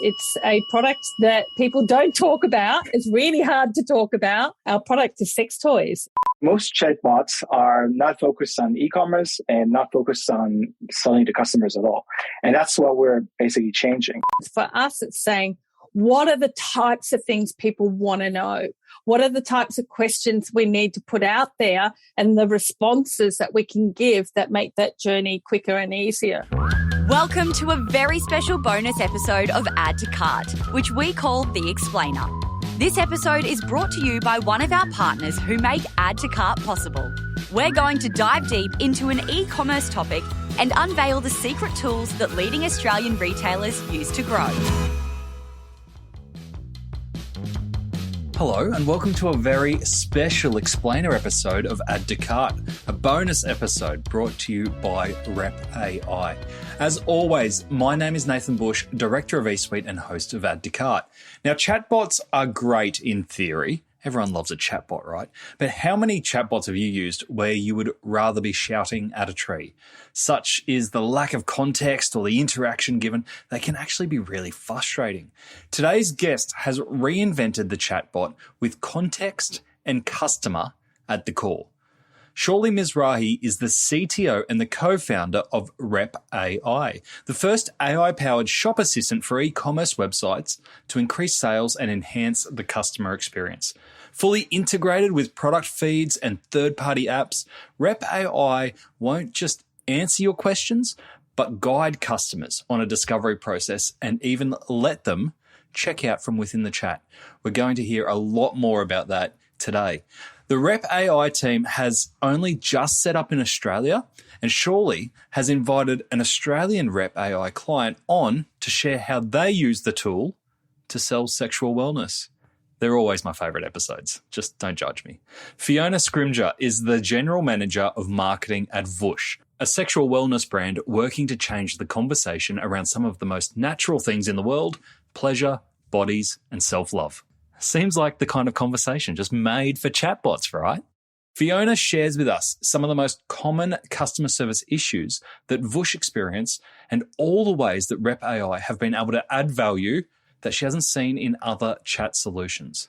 It's a product that people don't talk about. It's really hard to talk about. Our product is sex toys. Most chatbots are not focused on e-commerce and not focused on selling to customers at all. And that's what we're basically changing. For us, it's saying, what are the types of things people want to know? What are the types of questions we need to put out there and the responses that we can give that make that journey quicker and easier? Welcome to a very special bonus episode of Add to Cart, which we call The Explainer. This episode is brought to you by one of our partners who make Add to Cart possible. We're going to dive deep into an e-commerce topic and unveil the secret tools that leading Australian retailers use to grow. Hello and welcome to a very special explainer episode of Add to Cart, a bonus episode brought to you by Rep AI. As always, my name is Nathan Bush, Director of eSuite and host of Add to Cart. Now, chatbots are great in theory. Everyone loves a chatbot, right? But how many chatbots have you used where you would rather be shouting at a tree? Such is the lack of context or the interaction given, they can actually be really frustrating. Today's guest has reinvented the chatbot with context and customer at the core. Shauli Mizrahi is the CTO and the co-founder of Rep AI, the first AI-powered shop assistant for e-commerce websites to increase sales and enhance the customer experience. Fully integrated with product feeds and third-party apps, Rep AI won't just answer your questions, but guide customers on a discovery process and even let them check out from within the chat. We're going to hear a lot more about that today. The Rep AI team has only just set up in Australia, and Shauli has invited an Australian Rep AI client on to share how they use the tool to sell sexual wellness. They're always my favourite episodes. Just don't judge me. Fiona Scrimger is the General Manager of Marketing at Vush, a sexual wellness brand working to change the conversation around some of the most natural things in the world: pleasure, bodies, and self-love. Seems like the kind of conversation just made for chatbots, right? Fiona shares with us some of the most common customer service issues that Vush experience and all the ways that Rep AI have been able to add value that she hasn't seen in other chat solutions.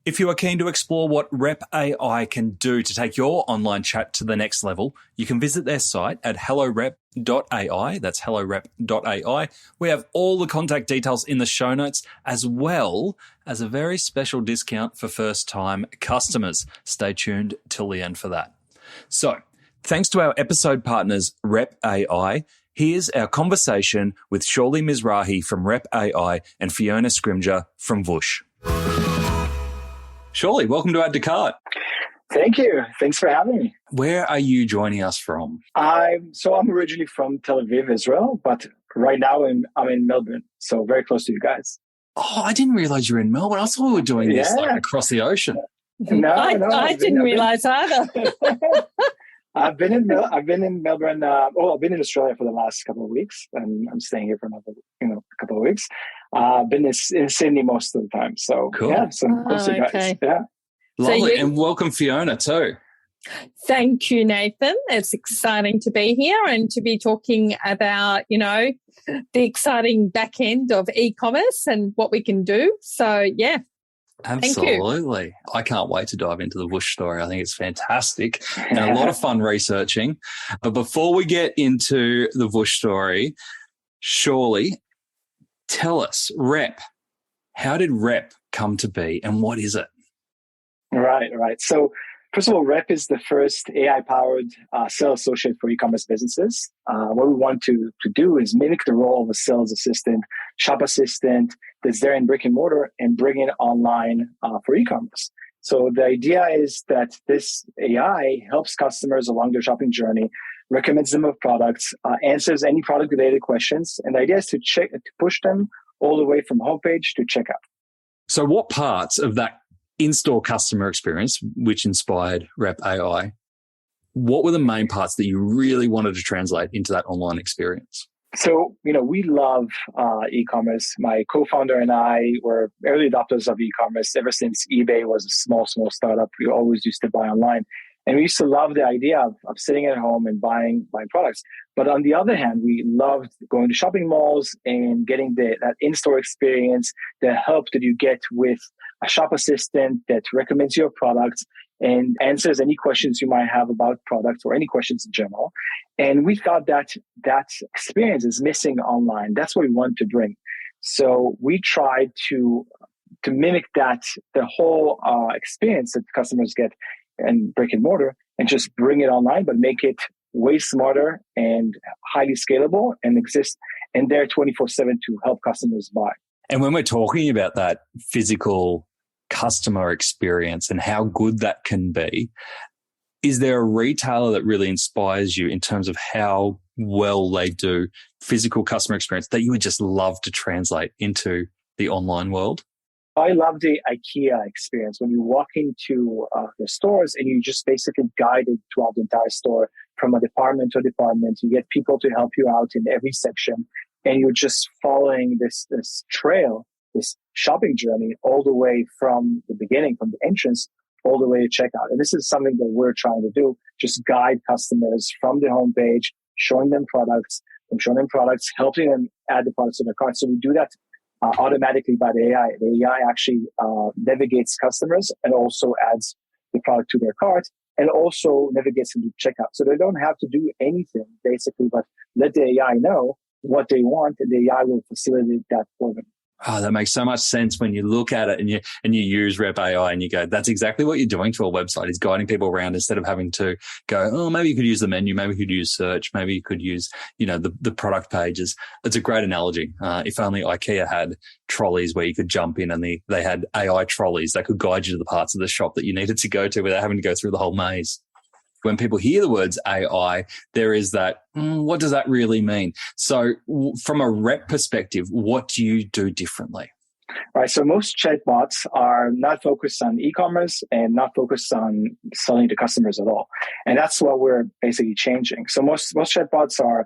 If you are keen to explore what Rep AI can do to take your online chat to the next level, you can visit their site at hellorep.ai. That's hellorep.ai. We have all the contact details in the show notes, as well as a very special discount for first-time customers. Stay tuned till the end for that. So, thanks to our episode partners, Rep AI, here's our conversation with Shauli Mizrahi from Rep AI and Fiona Scrimger from Vush. Shauli, welcome to Add to Cart. Thank you. Thanks for having me. Where are you joining us from? I'm originally from Tel Aviv, Israel, but right now I'm in Melbourne, so very close to you guys. Oh, I didn't realize you were in Melbourne. I thought we were doing this across the ocean. No, I didn't realize either. I've been in Melbourne. I've been in Australia for the last couple of weeks, and I'm staying here for another, couple of weeks. Been in Sydney most of the time. So cool. Yeah, so close to guys. Okay. Yeah, lovely, and welcome Fiona too. Thank you, Nathan. It's exciting to be here and to be talking about, the exciting back end of e-commerce and what we can do. So, yeah. Absolutely. I can't wait to dive into the Vush story. I think it's fantastic and a lot of fun researching. But before we get into the Vush story, Shauli, tell us, Rep, how did Rep come to be and what is it? Right. So first of all, Rep is the first AI-powered sales associate for e-commerce businesses. What we want to do is mimic the role of a sales assistant, shop assistant that's there in brick and mortar and bring it online for e-commerce. So the idea is that this AI helps customers along their shopping journey, recommends them of products, answers any product-related questions, and the idea is to push them all the way from homepage to checkout. So what parts of that in-store customer experience, which inspired Rep AI, what were the main parts that you really wanted to translate into that online experience? So, we love e-commerce. My co-founder and I were early adopters of e-commerce ever since eBay was a small startup. We always used to buy online. And we used to love the idea of sitting at home and buying products. But on the other hand, we loved going to shopping malls and getting that in-store experience, the help that you get with a shop assistant that recommends your products and answers any questions you might have about products or any questions in general. And we thought that experience is missing online. That's what we want to bring. So we tried to mimic that, the whole experience that customers get in brick and mortar, and just bring it online, but make it way smarter and highly scalable and exist and there 24/7 to help customers buy. And when we're talking about that physical customer experience and how good that can be, is there a retailer that really inspires you in terms of how well they do physical customer experience that you would just love to translate into the online world? I love the IKEA experience when you walk into the stores and you just basically guided throughout the entire store from a department to department. You get people to help you out in every section, and you're just following this trail, this shopping journey all the way from the beginning, from the entrance, all the way to checkout. And this is something that we're trying to do, just guide customers from the homepage, showing them products, helping them add the products to their cart. So we do that automatically by the AI. The AI actually navigates customers and also adds the product to their cart and also navigates them to checkout. So they don't have to do anything basically, but let the AI know what they want and the AI will facilitate that for them. Oh, that makes so much sense when you look at it and you use Rep AI and you go, that's exactly what you're doing to a website, is guiding people around instead of having to go, oh, maybe you could use the menu, maybe you could use search, maybe you could use, the product pages. It's a great analogy. If only IKEA had trolleys where you could jump in and they had AI trolleys that could guide you to the parts of the shop that you needed to go to without having to go through the whole maze. When people hear the words AI, there is that, what does that really mean? So from a rep perspective, what do you do differently? Right. So most chatbots are not focused on e-commerce and not focused on selling to customers at all. And that's what we're basically changing. So most chatbots are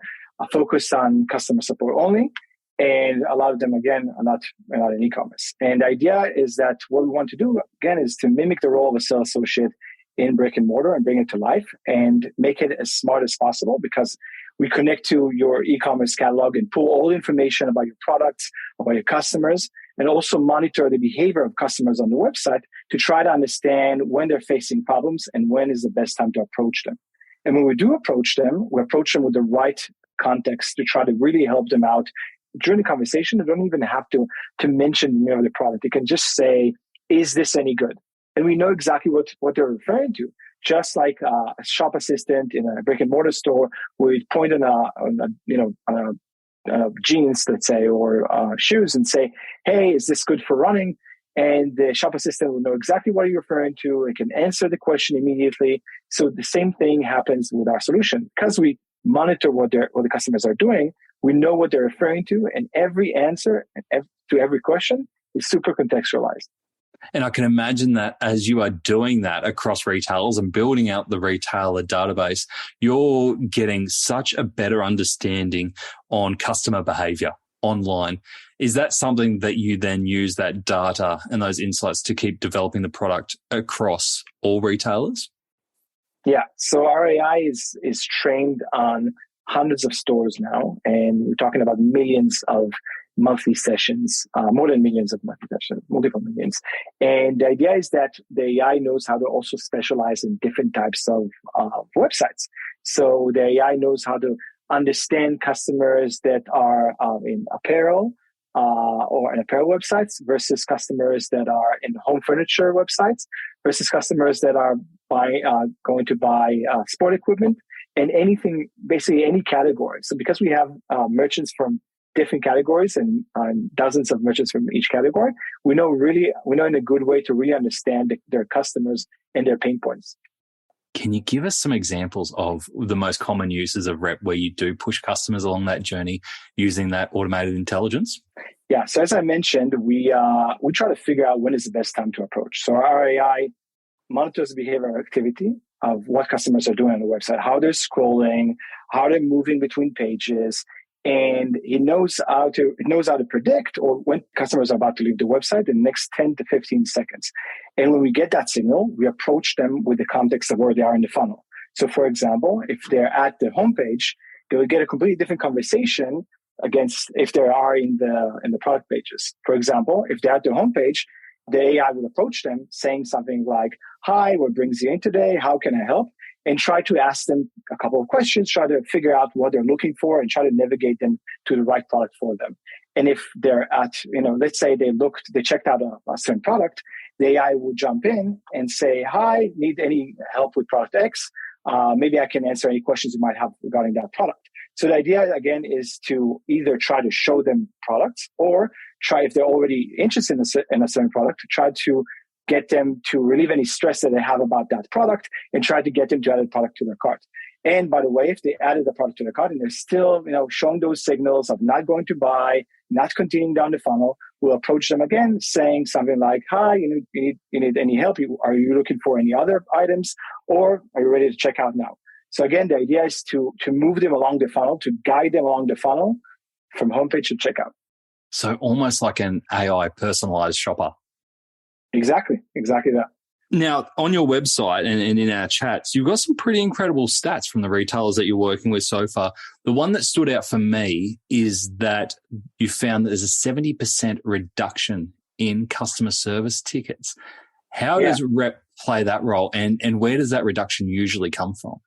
focused on customer support only. And a lot of them, again, are not in e-commerce. And the idea is that what we want to do, again, is to mimic the role of a sales associate in brick and mortar and bring it to life and make it as smart as possible, because we connect to your e-commerce catalog and pull all the information about your products, about your customers, and also monitor the behavior of customers on the website to try to understand when they're facing problems and when is the best time to approach them. And when we do approach them, we approach them with the right context to try to really help them out during the conversation. They don't even have to mention the name of the product. They can just say, is this any good? And we know exactly what they're referring to. Just like a shop assistant in a brick and mortar store would point on jeans, let's say, or shoes and say, hey, is this good for running? And the shop assistant will know exactly what you're referring to. It can answer the question immediately. So the same thing happens with our solution. Because we monitor what the customers are doing, we know what they're referring to, and every answer to every question is super contextualized. And I can imagine that as you are doing that across retailers and building out the retailer database, you're getting such a better understanding on customer behavior online. Is that something that you then use that data and those insights to keep developing the product across all retailers? Yeah. So our AI is trained on hundreds of stores now, and we're talking about millions of monthly sessions, more than millions of monthly sessions, multiple millions. And the idea is that the AI knows how to also specialize in different types of websites. So the AI knows how to understand customers that are in apparel or in apparel websites versus customers that are in home furniture websites versus customers that are going to buy sport equipment and anything, basically any category. So because we have merchants from different categories and dozens of merchants from each category, we know in a good way to really understand their customers and their pain points. Can you give us some examples of the most common uses of Rep where you do push customers along that journey using that automated intelligence? Yeah. So as I mentioned, we try to figure out when is the best time to approach. So our AI monitors behavioral activity of what customers are doing on the website, how they're scrolling, how they're moving between pages. and it knows how to predict or when customers are about to leave the website in the next 10 to 15 seconds. And when we get that signal, we approach them with the context of where they are in the funnel. So for example, if they're at the homepage, they will get a completely different conversation against if they are in the product pages. For example, if they're at the homepage, the AI will approach them saying something like, "Hi, what brings you in today? How can I help?" And try to ask them a couple of questions, try to figure out what they're looking for and try to navigate them to the right product for them. And if they're at, let's say they checked out a certain product, the AI will jump in and say, "Hi, need any help with product X? Maybe I can answer any questions you might have regarding that product." So the idea, again, is to either try to show them products or try, if they're already interested in a certain product, to try to get them to relieve any stress that they have about that product and try to get them to add the product to their cart. And by the way, if they added the product to their cart and they're still, showing those signals of not going to buy, not continuing down the funnel, we'll approach them again saying something like, "Hi, you need any help? Are you looking for any other items? Or are you ready to check out now?" So again, the idea is to move them along the funnel, to guide them along the funnel from homepage to checkout. So almost like an AI personalized shopper. Exactly that. Now, on your website and in our chats, you've got some pretty incredible stats from the retailers that you're working with so far. The one that stood out for me is that you found that there's a 70% reduction in customer service tickets. How does Rep play that role, and where does that reduction usually come from?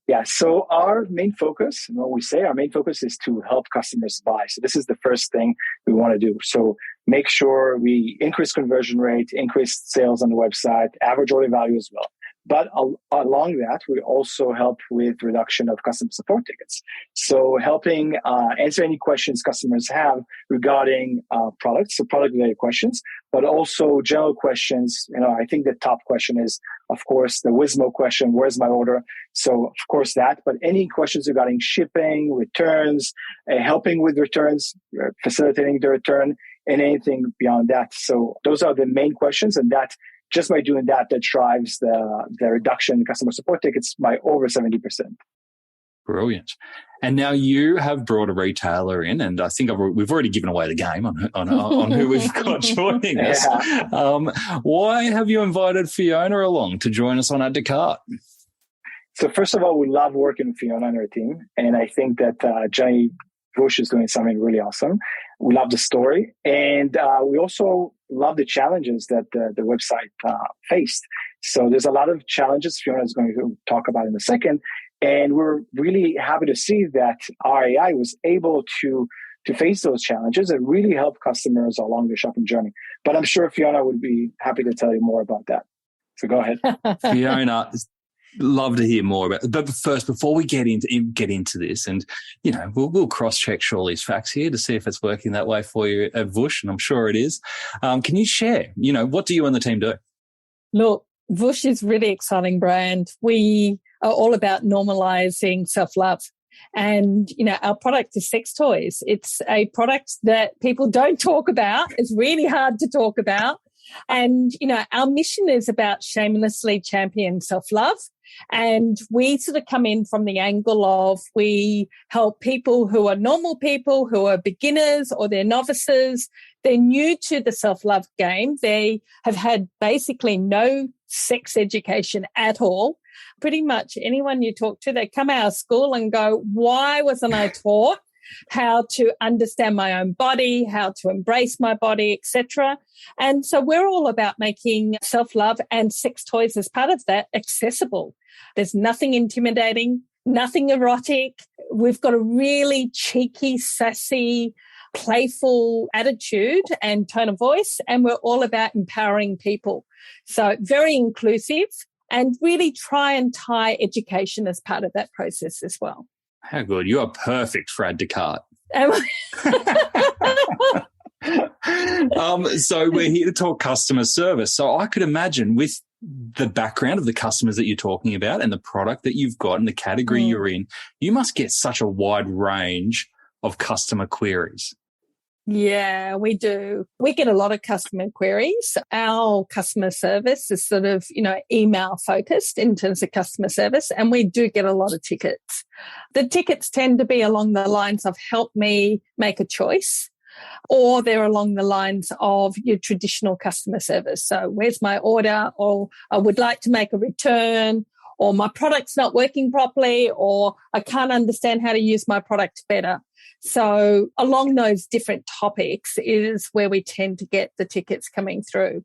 Yeah, so our main focus is to help customers buy. So this is the first thing we want to do. So make sure we increase conversion rate, increase sales on the website, average order value as well. But along that, we also help with reduction of customer support tickets. So helping answer any questions customers have regarding products, so product-related questions, but also general questions. I think the top question is, of course, the Wizmo question, "Where's my order?" So, of course, that. But any questions regarding shipping, returns, helping with returns, facilitating the return, and anything beyond that. So those are the main questions, and that just by doing that drives the reduction in customer support tickets by over 70%. Brilliant. And now you have brought a retailer in, and I think we've already given away the game on who we've got joining us. Why have you invited Fiona along to join us on Add to Cart? So first of all, we love working with Fiona and her team, and I think that Jenny Bush is doing something really awesome. We love the story, and we also love the challenges that the website faced. So there's a lot of challenges Fiona is going to talk about in a second, and we're really happy to see that our AI was able to face those challenges and really help customers along the shopping journey. But I'm sure Fiona would be happy to tell you more about that. So go ahead. Fiona, love to hear more about it. But first, before we get into this, and we'll cross-check Shauli's facts here to see if it's working that way for you at Vush, and I'm sure it is. Can you share, what do you and the team do? Look, Vush is a really exciting brand. We are all about normalizing self-love. And, our product is sex toys. It's a product that people don't talk about. It's really hard to talk about. And, our mission is about shamelessly champion self-love. And we sort of come in from the angle of we help people who are normal people, who are beginners or they're novices. They're new to the self-love game. They have had basically no sex education at all. Pretty much anyone you talk to, they come out of school and go, "Why wasn't I taught how to understand my own body, how to embrace my body, etc." And so we're all about making self-love and sex toys as part of that accessible. There's nothing intimidating, nothing erotic. We've got a really cheeky, sassy, playful attitude and tone of voice, and we're all about empowering people. So very inclusive, and really try and tie education as part of that process as well. How good. You are perfect for Add to Cart. So we're here to talk customer service. So I could imagine with the background of the customers that you're talking about and the product that you've got and the category you're in, you must get such a wide range of customer queries. Yeah, we do. We get a lot of customer queries. Our customer service is sort of, email focused in terms of customer service, and we do get a lot of tickets. The tickets tend to be along the lines of help me make a choice, or they're along the lines of your traditional customer service. So where's my order? Or I would like to make a return, or my product's not working properly, or I can't understand how to use my product better. So along those different topics is where we tend to get the tickets coming through.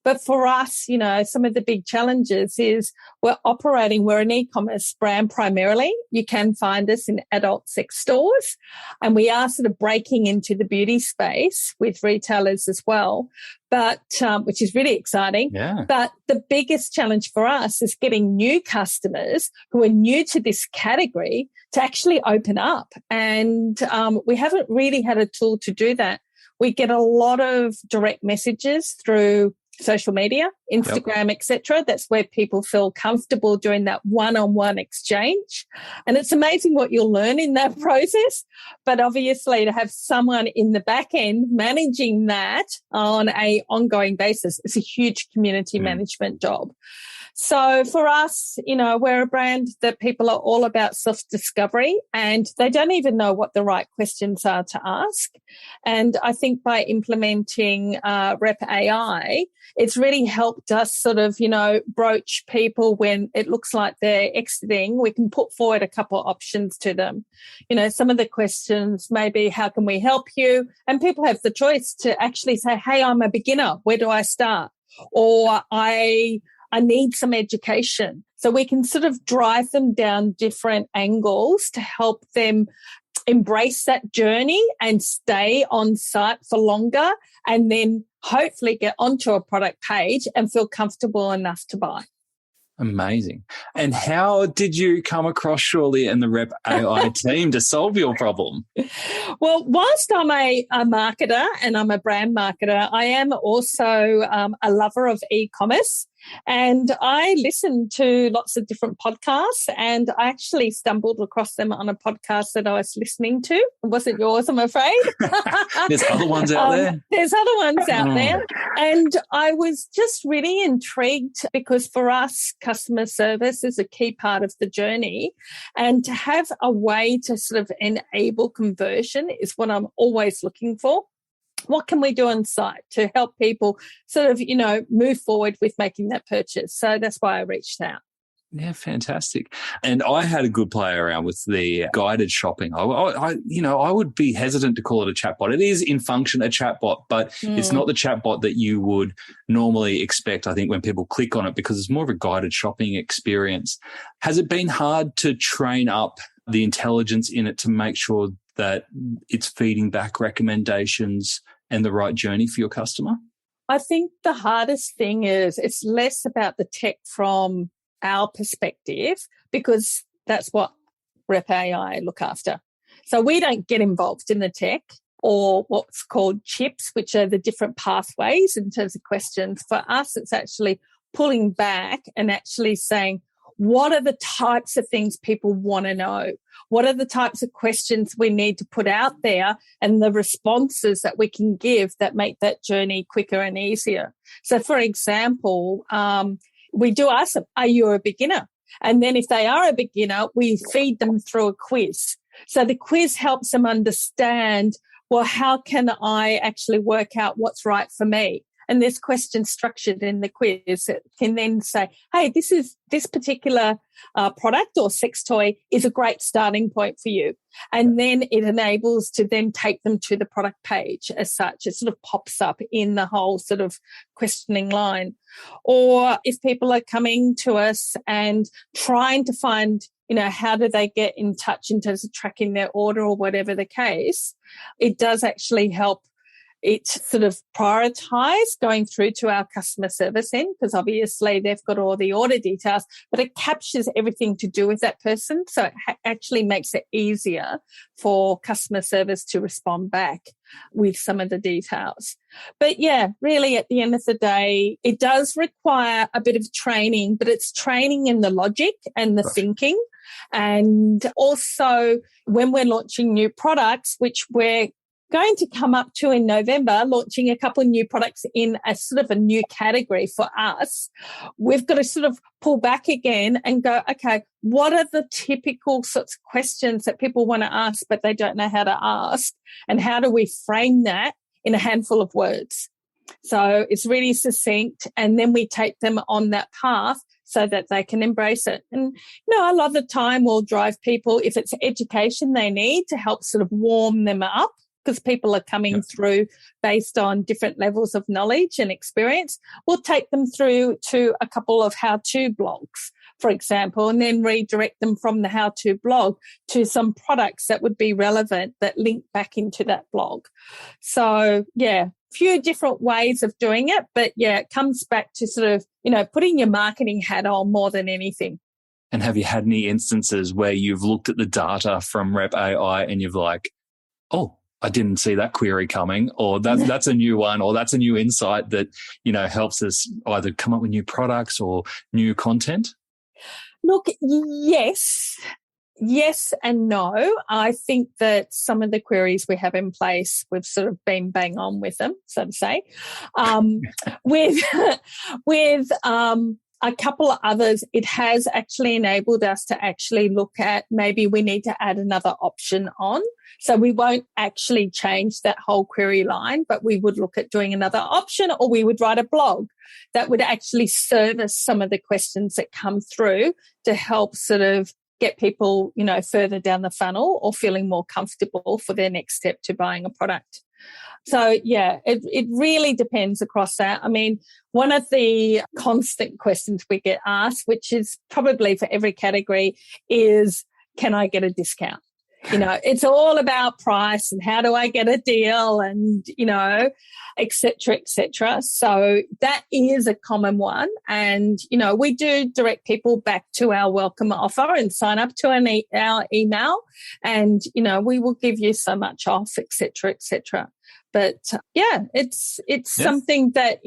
But for us, some of the big challenges is we're an e-commerce brand primarily. You can find us in adult sex stores, and we are sort of breaking into the beauty space with retailers as well, but which is really exciting. Yeah. But the biggest challenge for us is getting new customers who are new to this category to actually open up. And we haven't really had a tool to do that. We get a lot of direct messages through social media, Instagram, etc. That's where people feel comfortable doing that one-on-one exchange. And it's amazing what you'll learn in that process. But obviously to have someone in the back end managing that on an ongoing basis is a huge community management job. So for us, we're a brand that people are all about self-discovery, and they don't even know what the right questions are to ask. And I think by implementing Rep AI, it's really helped us sort of, broach people when it looks like they're exiting. We can put forward a couple of options to them. Some of the questions may be, how can we help you? And people have the choice to actually say, hey, I'm a beginner. Where do I start? Or I need some education. So we can sort of drive them down different angles to help them embrace that journey and stay on site for longer, and then hopefully get onto a product page and feel comfortable enough to buy. Amazing. And how did you come across Shauli and the Rep AI team to solve your problem? Well, whilst I'm a marketer and I'm a brand marketer, I am also a lover of e-commerce. And I listen to lots of different podcasts, and I actually stumbled across them on a podcast that I was listening to. It wasn't yours, I'm afraid. There's other ones out there. There's other ones out there. And I was just really intrigued because for us, customer service is a key part of the journey. And to have a way to sort of enable conversion is what I'm always looking for. What can we do on site to help people sort of, move forward with making that purchase? So that's why I reached out. Yeah, fantastic. And I had a good play around with the guided shopping. I would be hesitant to call it a chatbot. It is in function a chatbot, but it's not the chatbot that you would normally expect, I think, when people click on it, because it's more of a guided shopping experience. Has it been hard to train up the intelligence in it to make sure that it's feeding back recommendations and the right journey for your customer? I think the hardest thing is it's less about the tech from our perspective, because that's what Rep AI look after. So we don't get involved in the tech or what's called chips, which are the different pathways in terms of questions. For us, it's actually pulling back and actually saying, what are the types of things people want to know? What are the types of questions we need to put out there and the responses that we can give that make that journey quicker and easier? So, for example, we do ask them, are you a beginner? And then if they are a beginner, we feed them through a quiz. So the quiz helps them understand, well, how can I actually work out what's right for me? And there's questions structured in the quiz that can then say, hey, this particular product or sex toy is a great starting point for you. And then it enables to then take them to the product page as such. It sort of pops up in the whole sort of questioning line. Or if people are coming to us and trying to find, how do they get in touch in terms of tracking their order or whatever the case, it does actually help it sort of prioritize going through to our customer service end, because obviously they've got all the order details, but it captures everything to do with that person. So it actually makes it easier for customer service to respond back with some of the details. But yeah, really at the end of the day, it does require a bit of training, but it's training in the logic and the thinking. And also when we're launching new products, which we're going to come up to in November, launching a couple of new products in a sort of a new category for us, we've got to sort of pull back again and go, okay, what are the typical sorts of questions that people want to ask, but they don't know how to ask? And how do we frame that in a handful of words? So it's really succinct, and then we take them on that path so that they can embrace it. And, a lot of the time we'll drive people, if it's education they need, to help sort of warm them up, because people are coming through based on different levels of knowledge and experience. We'll take them through to a couple of how-to blogs, for example, and then redirect them from the how-to blog to some products that would be relevant that link back into that blog. So, few different ways of doing it, but it comes back to sort of, putting your marketing hat on more than anything. And have you had any instances where you've looked at the data from Rep AI and you've like, oh, I didn't see that query coming, or that's a new one, or that's a new insight that, helps us either come up with new products or new content? Look, yes and no. I think that some of the queries we have in place, we've sort of been bang on with them, so to say. With a couple of others, it has actually enabled us to actually look at maybe we need to add another option on. So we won't actually change that whole query line, but we would look at doing another option, or we would write a blog that would actually service some of the questions that come through to help sort of get people, further down the funnel or feeling more comfortable for their next step to buying a product. So, it really depends across that. I mean, one of the constant questions we get asked, which is probably for every category, is, can I get a discount? It's all about price and how do I get a deal and, et cetera, et cetera. So that is a common one. And, we do direct people back to our welcome offer and sign up to our email. And, we will give you so much off, et cetera, et cetera. But it's something that,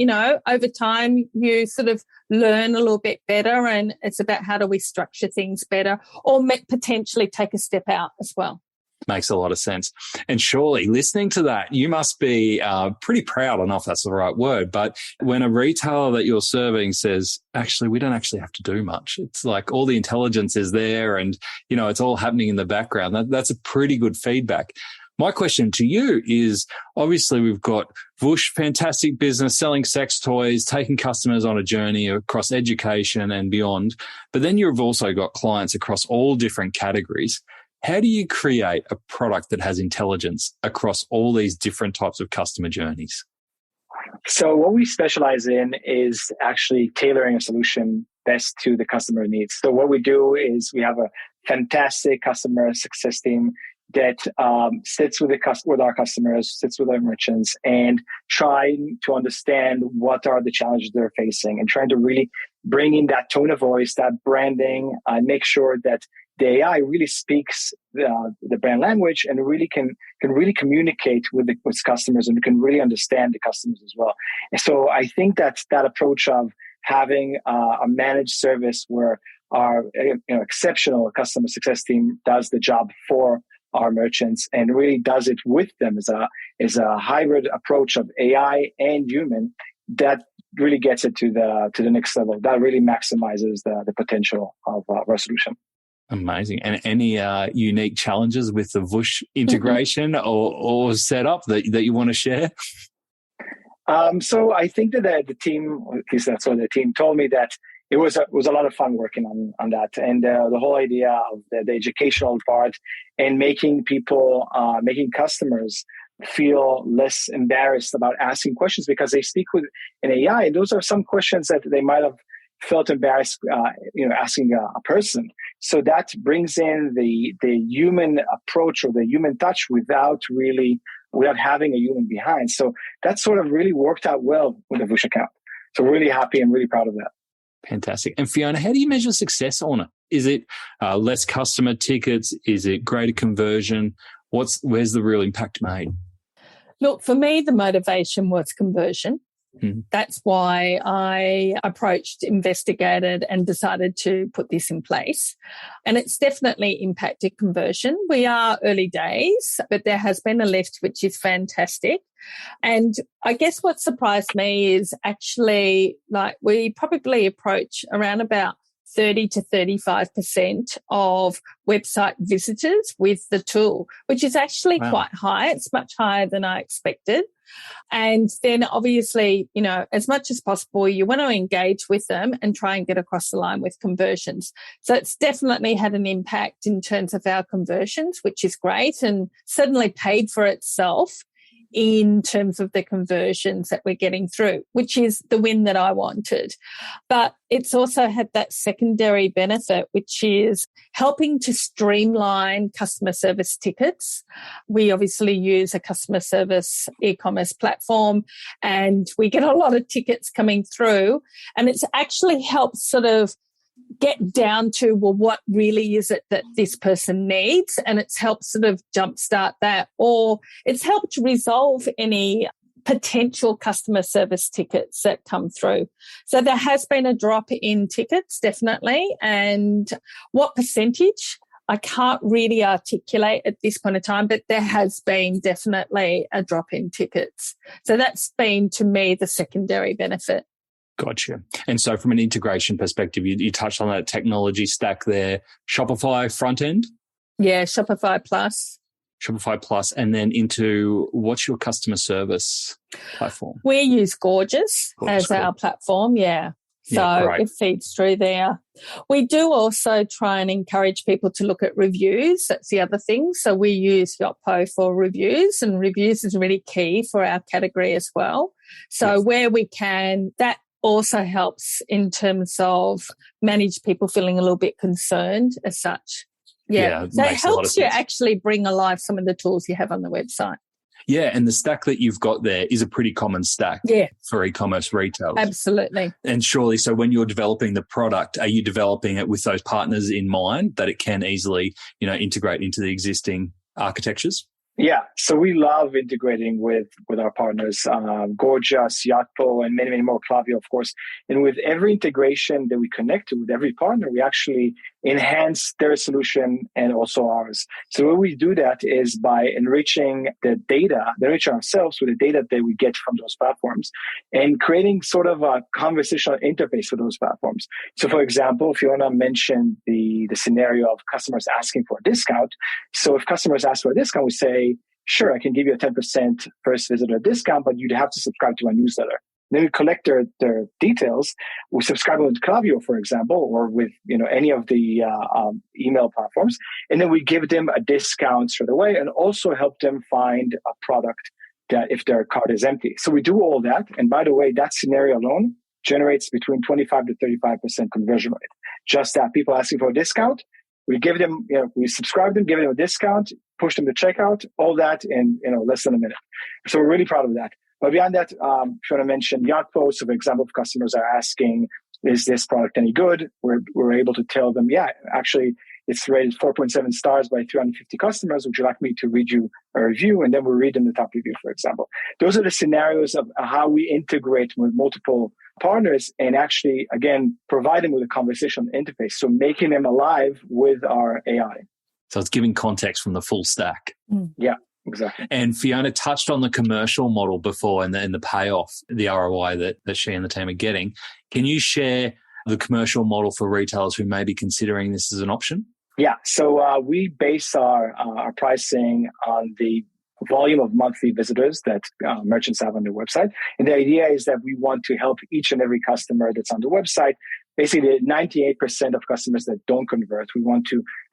over time you sort of learn a little bit better, and it's about how do we structure things better or potentially take a step out as well. Makes a lot of sense. And surely listening to that, you must be pretty proud. I don't know if that's the right word, but when a retailer that you're serving says, actually, we don't actually have to do much. It's like all the intelligence is there and, it's all happening in the background. That's a pretty good feedback. My question to you is, obviously we've got Vush, fantastic business, selling sex toys, taking customers on a journey across education and beyond. But then you've also got clients across all different categories. How do you create a product that has intelligence across all these different types of customer journeys? So what we specialize in is actually tailoring a solution best to the customer needs. So what we do is we have a fantastic customer success team that sits with our customers, sits with our merchants, and trying to understand what are the challenges they're facing, and trying to really bring in that tone of voice, that branding, make sure that the AI really speaks the brand language and really can really communicate with customers and can really understand the customers as well. And so I think that approach of having a managed service where our exceptional customer success team does the job for our merchants and really does it with them is a hybrid approach of AI and human that really gets it to the next level. That really maximizes the potential of our solution. Amazing. And any unique challenges with the Vush integration or setup that you want to share? So I think that the team, at least that's what the team told me, that it was a lot of fun working on that, and the whole idea of the educational part and making customers feel less embarrassed about asking questions because they speak with an AI. And those are some questions that they might have felt embarrassed, asking a person. So that brings in the human approach or the human touch without having a human behind. So that sort of really worked out well with the Vush account. So we're really happy and really proud of that. Fantastic. And Fiona, how do you measure success on it? Is it less customer tickets? Is it greater conversion? Where's the real impact made? Look, for me, the motivation was conversion. That's why I approached, investigated, and decided to put this in place. And it's definitely impacted conversion. We are early days, but there has been a lift, which is fantastic. And I guess what surprised me is actually, like, we probably approach around about 30 to 35% of website visitors with the tool, which is actually quite high. It's much higher than I expected. And then obviously, you know, as much as possible, you want to engage with them and try and get across the line with conversions. So it's definitely had an impact in terms of our conversions, which is great, and certainly paid for itself in terms of the conversions that we're getting through, which is the win that I wanted. But it's also had that secondary benefit, which is helping to streamline customer service tickets. We obviously use a customer service e-commerce platform, and we get a lot of tickets coming through, and it's actually helped sort of get down to, well, what really is it that this person needs? And it's helped sort of jumpstart that, or it's helped resolve any potential customer service tickets that come through. So there has been a drop in tickets, definitely. And what percentage, I can't really articulate at this point in time, but there has been definitely a drop in tickets. So that's been, to me, the secondary benefit. Gotcha. And so from an integration perspective, you touched on that technology stack there. Shopify front end? Yeah, Shopify Plus. Shopify Plus, and then into what's your customer service platform? We use Gorgeous as our platform, So it feeds through there. We do also try and encourage people to look at reviews. That's the other thing. So we use Yotpo for reviews, and reviews is really key for our category as well. So where we can, that also helps in terms of manage people feeling a little bit concerned as such. So it helps you actually bring alive some of the tools you have on the website. Yeah, and the stack that you've got there is a pretty common stack for e-commerce retailers. Absolutely. And surely, so when you're developing the product, are you developing it with those partners in mind that it can easily, you know, integrate into the existing architectures? Yeah, so we love integrating with our partners, Gorgeous, Yotpo, and many, many more, Klaviyo, of course. And with every integration that we connect to with every partner, we actually enhance their solution and also ours. So the way we do that is by enriching the data, enriching ourselves with the data that we get from those platforms and creating sort of a conversational interface for those platforms. So for example, if you want to mention the scenario of customers asking for a discount. So if customers ask for a discount, we say, sure, I can give you a 10% first visitor discount, but you'd have to subscribe to my newsletter. Then we collect their details. We subscribe with Klaviyo, for example, or with any of the email platforms, and then we give them a discount straight away, and also help them find a product that if their cart is empty. So we do all that, and by the way, that scenario alone generates between 25 to 35% conversion rate. Just that, people asking for a discount, we give them, we subscribe them, give them a discount, push them to checkout, all that in less than a minute. So we're really proud of that. But beyond that, if you want to mention Yotpo, so for example, if customers are asking, is this product any good? We're able to tell them, yeah, actually, it's rated 4.7 stars by 350 customers. Would you like me to read you a review? And then we read them the top review, for example. Those are the scenarios of how we integrate with multiple partners and actually, again, provide them with a conversational interface. So making them alive with our AI. So it's giving context from the full stack. Yeah. Exactly. And Fiona touched on the commercial model before and the payoff, the ROI that she and the team are getting. Can you share the commercial model for retailers who may be considering this as an option? Yeah. So we base our pricing on the volume of monthly visitors that merchants have on their website. And the idea is that we want to help each and every customer that's on the website. Basically, 98% of customers that don't convert,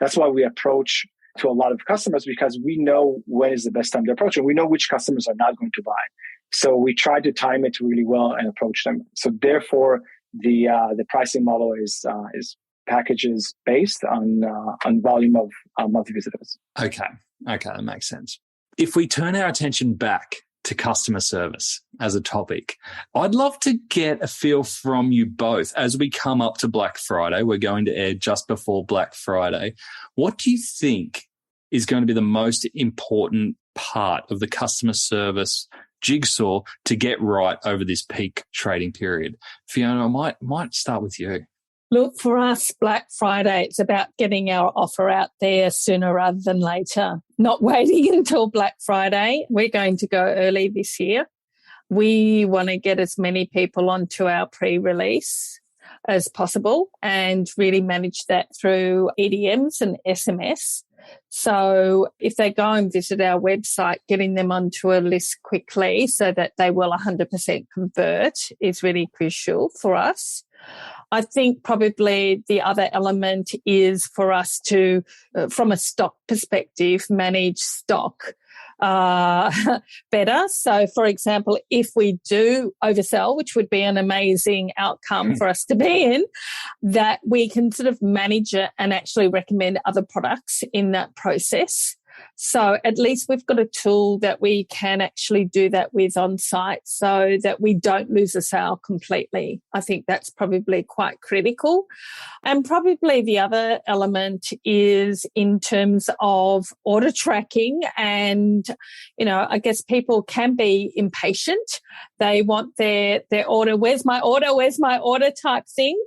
that's why we approach to a lot of customers, because we know when is the best time to approach, and we know which customers are not going to buy. So we try to time it really well and approach them. So therefore, the pricing model is packages based on volume of monthly visitors. Okay, that makes sense. If we turn our attention back to customer service as a topic, I'd love to get a feel from you both as we come up to Black Friday. We're going to air just before Black Friday. What do you think is going to be the most important part of the customer service jigsaw to get right over this peak trading period? Fiona, I might start with you. Look, for us, Black Friday, it's about getting our offer out there sooner rather than later, not waiting until Black Friday. We're going to go early this year. We want to get as many people onto our pre-release as possible and really manage that through EDMs and SMS. So if they go and visit our website, getting them onto a list quickly so that they will 100% convert is really crucial for us. I think probably the other element is for us to, from a stock perspective, manage stock better. So, for example, if we do oversell, which would be an amazing outcome for us to be in, that we can sort of manage it and actually recommend other products in that process. So at least we've got a tool that we can actually do that with on site so that we don't lose a sale completely. I think that's probably quite critical. And probably the other element is in terms of order tracking. And, you know, I guess people can be impatient. They want their order. Where's my order? Where's my order type thing?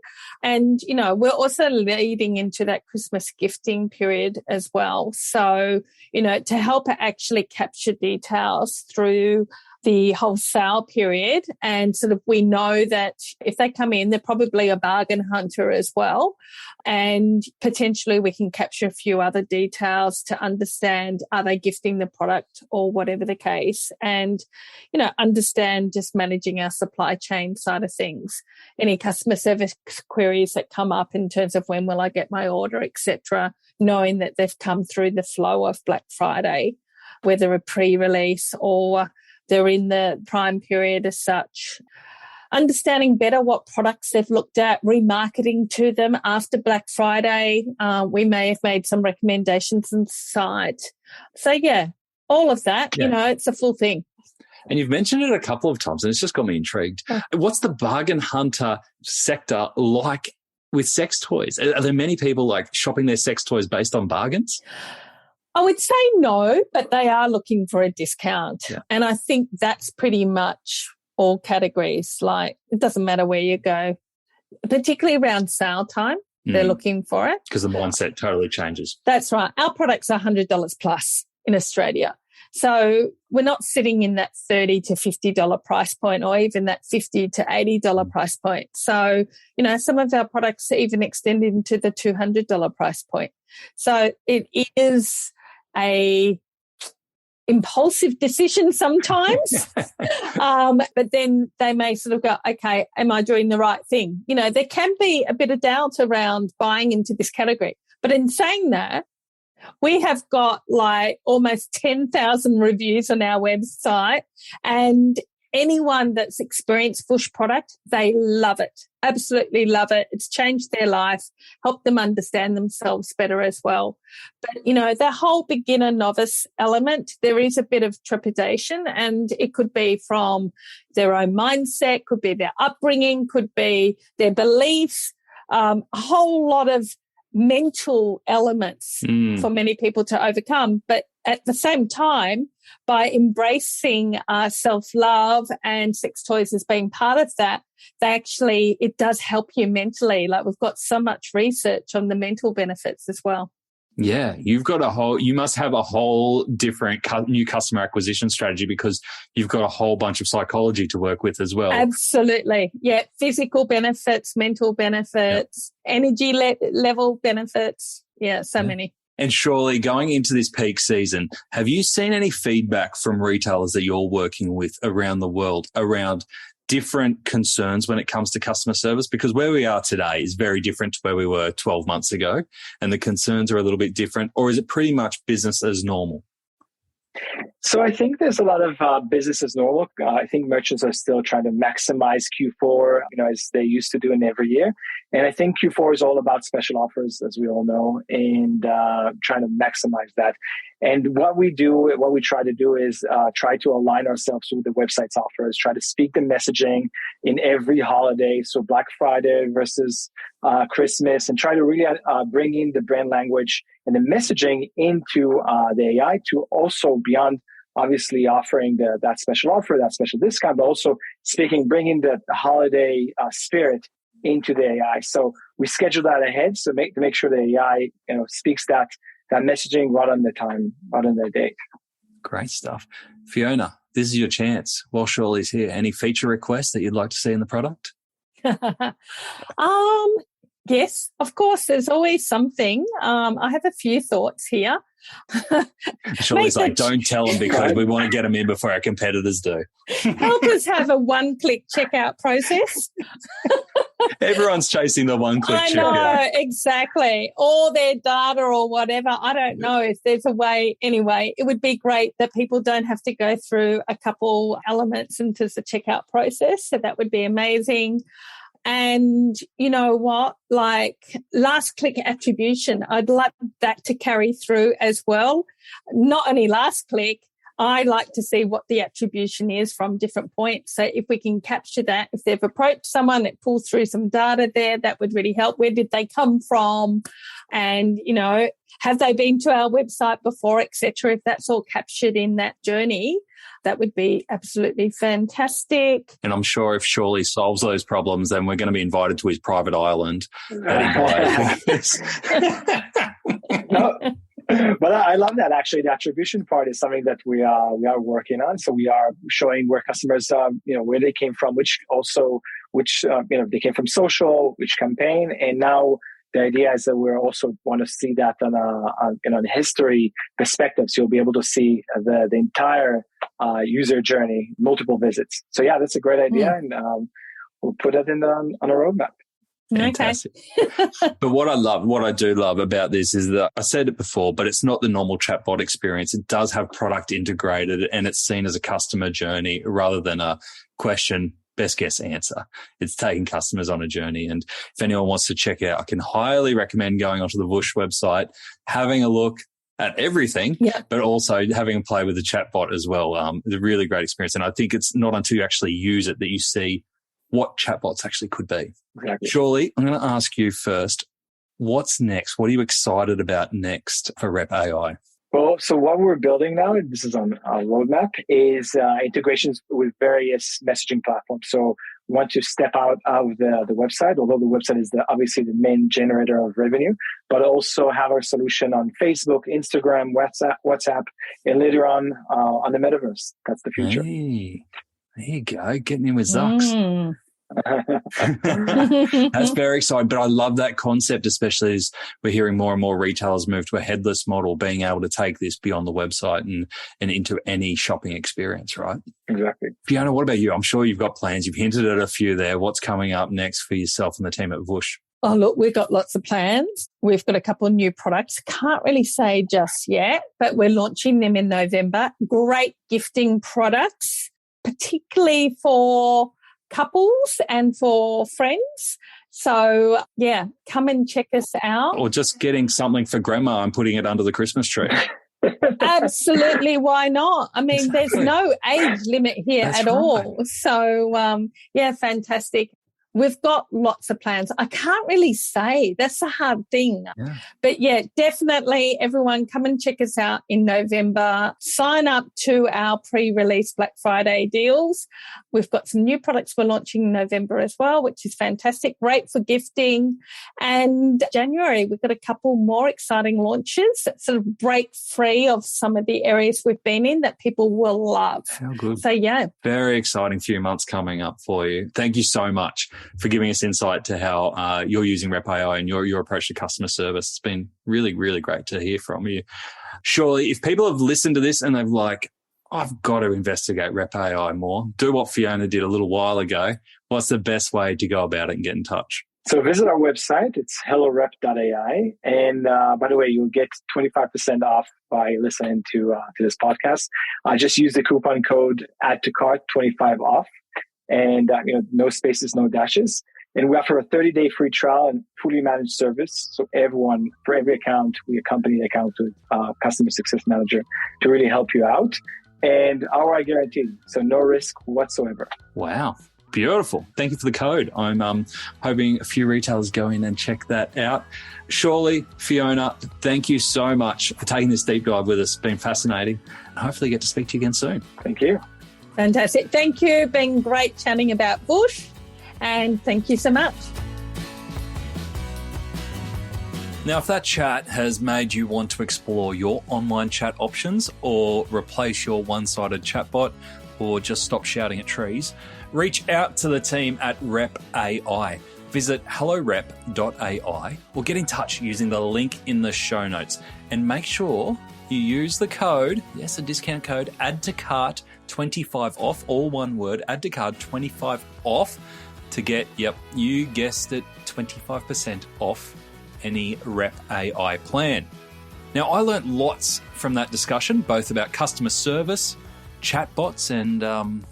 And, you know, we're also leading into that Christmas gifting period as well. So, you know, to help actually capture details through the whole sale period. And sort of we know that if they come in, they're probably a bargain hunter as well. And potentially we can capture a few other details to understand, are they gifting the product or whatever the case? And, you know, understand just managing our supply chain side of things. Any customer service queries that come up in terms of when will I get my order, etc., knowing that they've come through the flow of Black Friday, whether a pre-release or they're in the prime period as such. Understanding better what products they've looked at, remarketing to them after Black Friday. We may have made some recommendations on site. So, yeah, all of that, you know, it's a full thing. And you've mentioned it a couple of times, and it's just got me intrigued. What's the bargain hunter sector like with sex toys? Are there many people like shopping their sex toys based on bargains? I would say no, but they are looking for a discount. Yeah. And I think that's pretty much all categories. Like, it doesn't matter where you go, particularly around sale time, they're looking for it. Because the mindset totally changes. That's right. Our products are $100 plus in Australia. So we're not sitting in that $30 to $50 price point or even that $50 to $80 price point. So, you know, some of our products even extend into the $200 price point. So it is a impulsive decision sometimes. But then they may sort of go, okay, am I doing the right thing? You know, there can be a bit of doubt around buying into this category. But in saying that, we have got like almost 10,000 reviews on our website, and anyone that's experienced Bush product, they love it. Absolutely love it. It's changed their life, helped them understand themselves better as well. But, you know, the whole beginner novice element, there is a bit of trepidation, and it could be from their own mindset, could be their upbringing, could be their beliefs, a whole lot of mental elements for many people to overcome. But at the same time, by embracing self-love and sex toys as being part of that, it does help you mentally. Like, we've got so much research on the mental benefits as well. Yeah, you must have a whole different new customer acquisition strategy because you've got a whole bunch of psychology to work with as well. Absolutely. Yeah. Physical benefits, mental benefits, energy level benefits. Yeah. So many. And Shauli, going into this peak season, have you seen any feedback from retailers that you're working with around the world around different concerns when it comes to customer service? Because where we are today is very different to where we were 12 months ago, and the concerns are a little bit different, or is it pretty much business as normal? So I think there's a lot of business as normal. I think merchants are still trying to maximize Q4, as they used to do in every year. And I think Q4 is all about special offers, as we all know, and trying to maximize that. And what we try to do is try to align ourselves with the website's offers, try to speak the messaging in every holiday. So Black Friday versus Christmas, and try to really bring in the brand language and the messaging into the AI to also beyond obviously offering that special offer, that special discount, but also bringing the holiday spirit into the AI. So we schedule that ahead to make sure the AI speaks that messaging right on the time, right on the date. Great stuff. Fiona, this is your chance. While Shauli's here, any feature requests that you'd like to see in the product? Yes, of course. There's always something. I have a few thoughts here. Shauli's like, don't tell them because we want to get them in before our competitors do. Help us have a one-click checkout process. Everyone's chasing the one-click checkout. I know, exactly. Or their data or whatever. I don't know if there's a way. Anyway, it would be great that people don't have to go through a couple elements into the checkout process. So that would be amazing. And you know what, like last click attribution, I'd like that to carry through as well. Not only last click, I like to see what the attribution is from different points. So if we can capture that, if they've approached someone, it pulls through some data there, that would really help. Where did they come from? And, have they been to our website before, etc. If that's all captured in that journey, that would be absolutely fantastic. And I'm sure if Shauli solves those problems, then we're going to be invited to his private island that he buys. But I love that. Actually, the attribution part is something that we are working on. So we are showing where customers, where they came from, which they came from social, which campaign, and now the idea is that we also want to see that on a history perspective. So you'll be able to see the entire user journey, multiple visits. So yeah, that's a great idea, and we'll put it on a roadmap. Fantastic. But what I do love about this is that I said it before, but it's not the normal chatbot experience. It does have product integrated and it's seen as a customer journey rather than a question, best guess answer. It's taking customers on a journey. And if anyone wants to check out, I can highly recommend going onto the Whoosh website, having a look at everything, but also having a play with the chatbot as well. It's a really great experience. And I think it's not until you actually use it that you see what chatbots actually could be. Exactly. Shauli, I'm going to ask you first, what's next? What are you excited about next for Rep AI? Well, so what we're building now, and this is on our roadmap, is integrations with various messaging platforms. So we want to step out of the website, although the website is obviously the main generator of revenue, but also have our solution on Facebook, Instagram, WhatsApp, and later on the metaverse. That's the future. Hey, there you go, getting in with Zucks. That's very exciting, but I love that concept, especially as we're hearing more and more retailers move to a headless model, being able to take this beyond the website and into any shopping experience, right? Exactly. Fiona, what about you? I'm sure you've got plans. You've hinted at a few there. What's coming up next for yourself and the team at Whoosh? Oh, look, we've got lots of plans. We've got a couple of new products. Can't really say just yet, but we're launching them in November. Great gifting products, particularly for couples and for friends. So, yeah, come and check us out. Or just getting something for grandma and putting it under the Christmas tree. Absolutely. Why not? I mean, Exactly. There's no age limit here That's at right. all. So, fantastic. We've got lots of plans. I can't really say. That's a hard thing. Yeah. But yeah, definitely everyone come and check us out in November. Sign up to our pre-release Black Friday deals. We've got some new products we're launching in November as well, which is fantastic. Great for gifting. And January, we've got a couple more exciting launches that sort of break free of some of the areas we've been in that people will love. How good. So yeah. Very exciting few months coming up for you. Thank you so much for giving us insight to how you're using Rep AI and your approach to customer service. It's been really, really great to hear from you. Surely, if people have listened to this and they've like, I've got to investigate Rep AI more, do what Fiona did a little while ago. What's the best way to go about it and get in touch? So visit our website. It's hellorep.ai. And by the way, you'll get 25% off by listening to this podcast. Just use the coupon code add-to-cart25 off. And no spaces, no dashes. And we offer a 30-day free trial and fully managed service. So everyone, for every account, we accompany the account with customer success manager to really help you out. And ROI guaranteed, so no risk whatsoever. Wow. Beautiful. Thank you for the code. I'm hoping a few retailers go in and check that out. Shauli, Fiona, thank you so much for taking this deep dive with us. It's been fascinating. And hopefully get to speak to you again soon. Thank you. Fantastic. Thank you. Been great chatting about Bush. And thank you so much. Now, if that chat has made you want to explore your online chat options or replace your one-sided chatbot or just stop shouting at trees, reach out to the team at Rep AI. Visit hellorep.ai or get in touch using the link in the show notes. And make sure you use the code, yes, a discount code, add to cart 25 off, all one word, add to cart 25 off to get, yep, you guessed it, 25% off any Rep AI plan. Now, I learned lots from that discussion, both about customer service, chatbots, and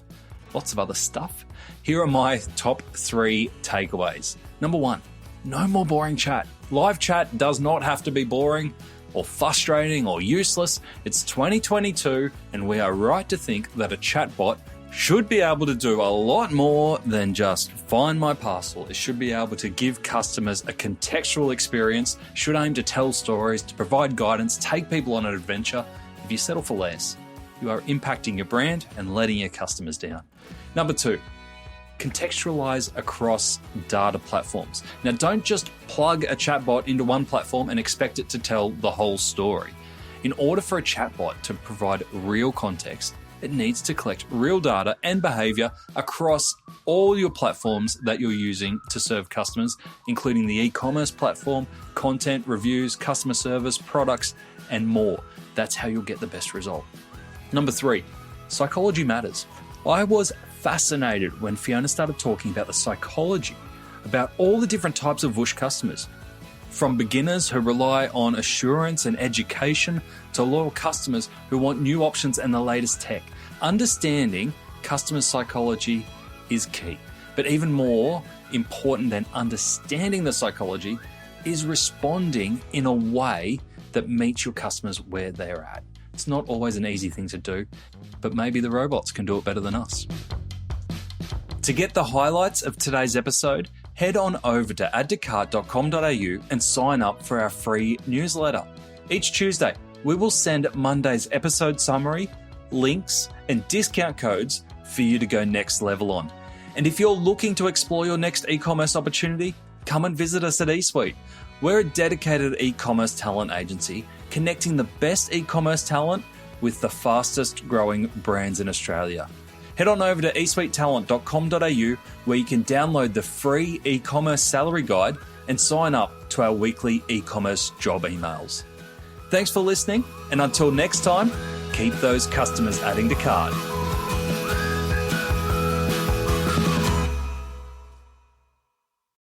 lots of other stuff. Here are my top 3 takeaways. Number 1, no more boring chat. Live chat does not have to be boring or frustrating or useless. It's 2022, and we are right to think that a chatbot should be able to do a lot more than just find my parcel. It should be able to give customers a contextual experience, should aim to tell stories, to provide guidance, take people on an adventure. If you settle for less, you are impacting your brand and letting your customers down. Number 2, contextualize across data platforms. Now, don't just plug a chatbot into one platform and expect it to tell the whole story. In order for a chatbot to provide real context, it needs to collect real data and behavior across all your platforms that you're using to serve customers, including the e-commerce platform, content, reviews, customer service, products, and more. That's how you'll get the best result. Number 3, psychology matters. I was fascinated when Fiona started talking about the psychology, about all the different types of Whoosh customers. From beginners who rely on assurance and education to loyal customers who want new options and the latest tech. Understanding customer psychology is key. But even more important than understanding the psychology is responding in a way that meets your customers where they're at. It's not always an easy thing to do, but maybe the robots can do it better than us. To get the highlights of today's episode, head on over to addtocart.com.au and sign up for our free newsletter. Each Tuesday, we will send Monday's episode summary, links, and discount codes for you to go next level on. And if you're looking to explore your next e-commerce opportunity, come and visit us at eSuite. We're a dedicated e-commerce talent agency connecting the best e-commerce talent with the fastest growing brands in Australia. Head on over to eSuitetalent.com.au where you can download the free e-commerce salary guide and sign up to our weekly e-commerce job emails. Thanks for listening, and until next time, keep those customers adding to cart.